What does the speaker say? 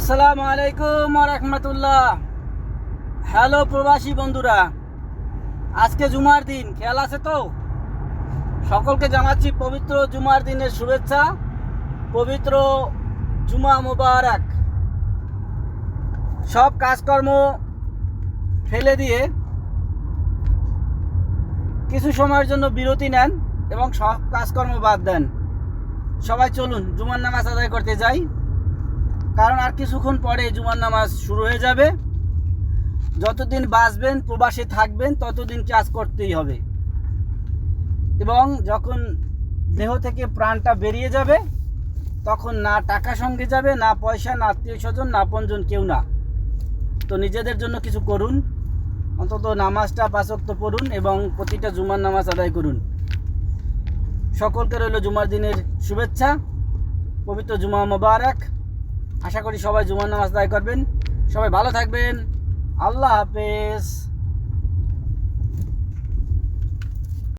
আসসালামু আলাইকুম ওয়া রাহমাতুল্লাহ। হ্যালো প্রবাসী বন্ধুরা, আজকে জুমার দিন, খেয়াল আছে তো? সকলকে জানাচ্ছি পবিত্র জুমার দিনের শুভেচ্ছা। পবিত্র জুমা মোবারক। সব কাজকর্ম ফেলে দিয়ে কিছু সময়ের জন্য বিরতি নেন এবং সব কাজকর্ম বাদ দেন। সবাই চলুন জুমার নামাজ আদায় করতে যাই, কারণ আর কিছুক্ষণ পরে জুমার নামাজ শুরু হয়ে যাবে। যতদিন বাঁচবেন, প্রবাসে থাকবেন, ততদিন কাজ করতেই হবে। এবং যখন দেহ থেকে প্রাণটা বেরিয়ে যাবে, তখন না টাকা সঙ্গে যাবে, না পয়সা, না আত্মীয় স্বজন, না আপনজন, কেউ না। তো নিজেদের জন্য কিছু করুন, অন্তত নামাজটা 5 ওয়াক্ত পড়ুন এবং প্রতিটা জুমার নামাজ আদায় করুন। সকলকে রইল জুমার দিনের শুভেচ্ছা। পবিত্র জুমা মোবারক। আশা করি সবাই জুমার নামাজ আদায় করবেন। সবাই ভালো থাকবেন। আল্লাহ হাফেজ।